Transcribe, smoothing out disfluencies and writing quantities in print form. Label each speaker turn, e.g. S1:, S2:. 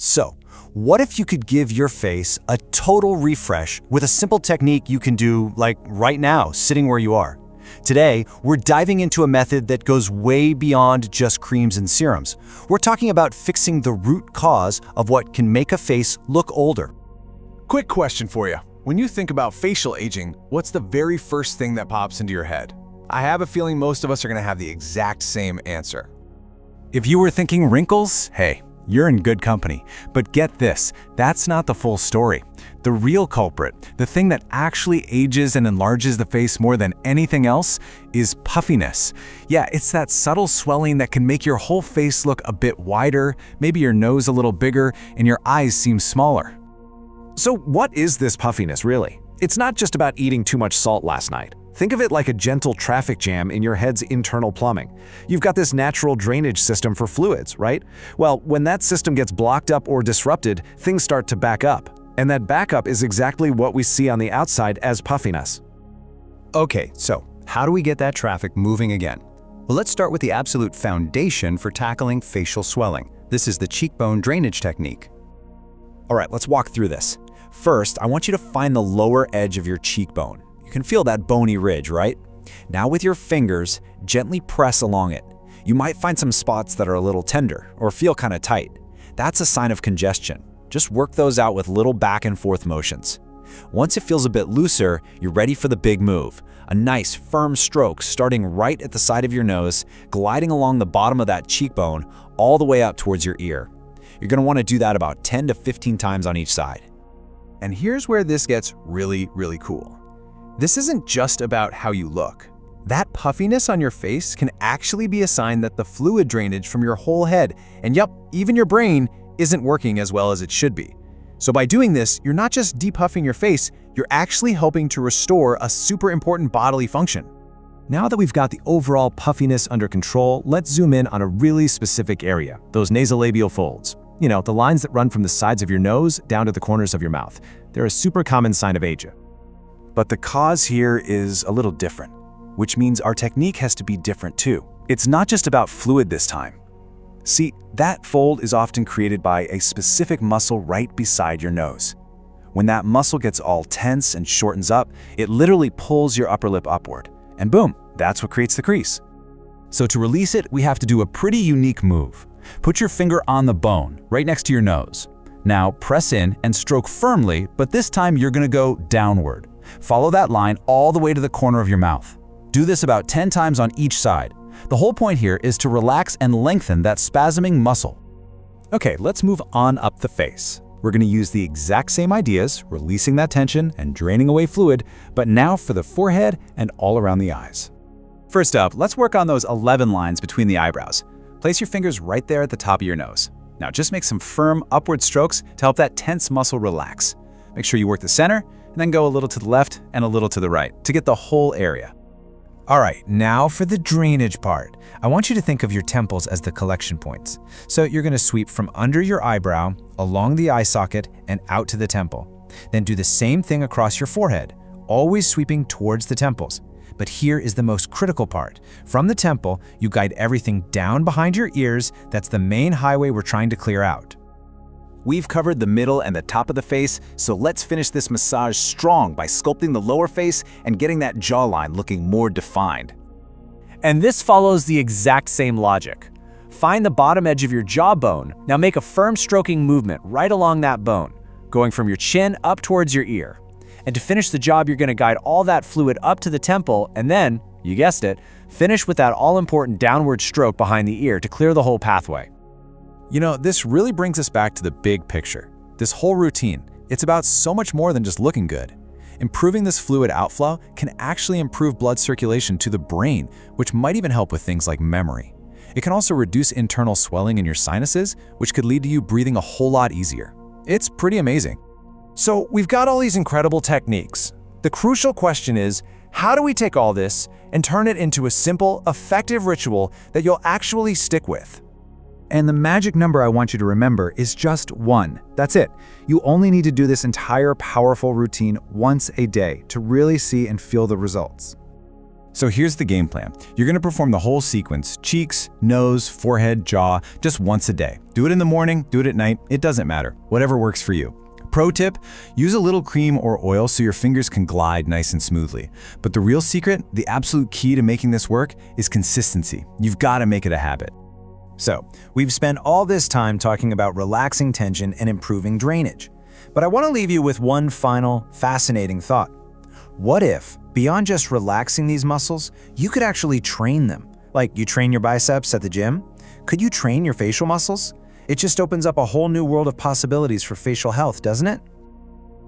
S1: So, what if you could give your face a total refresh with a simple technique you can do like right now, sitting where you are? Today, we're diving into a method that goes way beyond just creams and serums. We're talking about fixing the root cause of what can make a face look older.
S2: Quick question for you. When you think about facial aging, what's the very first thing that pops into your head? I have a feeling most of us are going to have the exact same answer.
S3: If you were thinking wrinkles, hey, you're in good company. But get this, that's not the full story. The real culprit, the thing that actually ages and enlarges the face more than anything else, is puffiness. Yeah, it's that subtle swelling that can make your whole face look a bit wider, maybe your nose a little bigger, and your eyes seem smaller.
S4: So what is this puffiness really? It's not just about eating too much salt last night. Think of it like a gentle traffic jam in your head's internal plumbing. You've got this natural drainage system for fluids, right? Well, when that system gets blocked up or disrupted, things start to back up. And that backup is exactly what we see on the outside as puffiness.
S1: Okay, so how do we get that traffic moving again? Well, let's start with the absolute foundation for tackling facial swelling. This is the cheekbone drainage technique. All right, let's walk through this. First, I want you to find the lower edge of your cheekbone. You can feel that bony ridge, right? Now with your fingers, gently press along it. You might find some spots that are a little tender or feel kind of tight. That's a sign of congestion. Just work those out with little back and forth motions. Once it feels a bit looser, you're ready for the big move. A nice, firm stroke starting right at the side of your nose, gliding along the bottom of that cheekbone all the way up towards your ear. You're going to want to do that about 10 to 15 times on each side.
S2: And here's where this gets really, really cool. This isn't just about how you look. That puffiness on your face can actually be a sign that the fluid drainage from your whole head, and yep, even your brain, isn't working as well as it should be. So by doing this, you're not just depuffing your face, you're actually helping to restore a super important bodily function.
S3: Now that we've got the overall puffiness under control, let's zoom in on a really specific area, those nasolabial folds. You know, the lines that run from the sides of your nose down to the corners of your mouth. They're a super common sign of age.
S1: But the cause here is a little different, which means our technique has to be different too. It's not just about fluid this time. See, that fold is often created by a specific muscle right beside your nose. When that muscle gets all tense and shortens up, it literally pulls your upper lip upward. And boom, that's what creates the crease.
S3: So to release it, we have to do a pretty unique move. Put your finger on the bone, right next to your nose. Now press in and stroke firmly, but this time you're gonna go downward. Follow that line all the way to the corner of your mouth. Do this about 10 times on each side. The whole point here is to relax and lengthen that spasming muscle.
S4: Okay, let's move on up the face. We're going to use the exact same ideas, releasing that tension and draining away fluid, but now for the forehead and all around the eyes.
S3: First up, let's work on those 11 lines between the eyebrows. Place your fingers right there at the top of your nose. Now just make some firm upward strokes to help that tense muscle relax. Make sure you work the center, and then go a little to the left and a little to the right to get the whole area.
S5: All right, now for the drainage part. I want you to think of your temples as the collection points. So you're going to sweep from under your eyebrow, along the eye socket, and out to the temple. Then do the same thing across your forehead, always sweeping towards the temples. But here is the most critical part. From the temple, you guide everything down behind your ears. That's the main highway we're trying to clear out.
S1: We've covered the middle and the top of the face, so let's finish this massage strong by sculpting the lower face and getting that jawline looking more defined.
S6: And this follows the exact same logic. Find the bottom edge of your jawbone. Now make a firm stroking movement right along that bone, going from your chin up towards your ear. And to finish the job, you're going to guide all that fluid up to the temple, and then, you guessed it, finish with that all-important downward stroke behind the ear to clear the whole pathway.
S3: You know, this really brings us back to the big picture. This whole routine, it's about so much more than just looking good. Improving this fluid outflow can actually improve blood circulation to the brain, which might even help with things like memory. It can also reduce internal swelling in your sinuses, which could lead to you breathing a whole lot easier. It's pretty amazing.
S5: So we've got all these incredible techniques. The crucial question is, how do we take all this and turn it into a simple, effective ritual that you'll actually stick with?
S4: And the magic number I want you to remember is just 1. That's it. You only need to do this entire powerful routine once a day to really see and feel the results.
S3: So here's the game plan. You're gonna perform the whole sequence: cheeks, nose, forehead, jaw, just once a day. Do it in the morning, do it at night, it doesn't matter. Whatever works for you. Pro tip, use a little cream or oil so your fingers can glide nice and smoothly. But the real secret, the absolute key to making this work, is consistency. You've gotta make it a habit.
S5: So, we've spent all this time talking about relaxing tension and improving drainage. But I want to leave you with one final, fascinating thought. What if, beyond just relaxing these muscles, you could actually train them? Like you train your biceps at the gym? Could you train your facial muscles? It just opens up a whole new world of possibilities for facial health, doesn't it?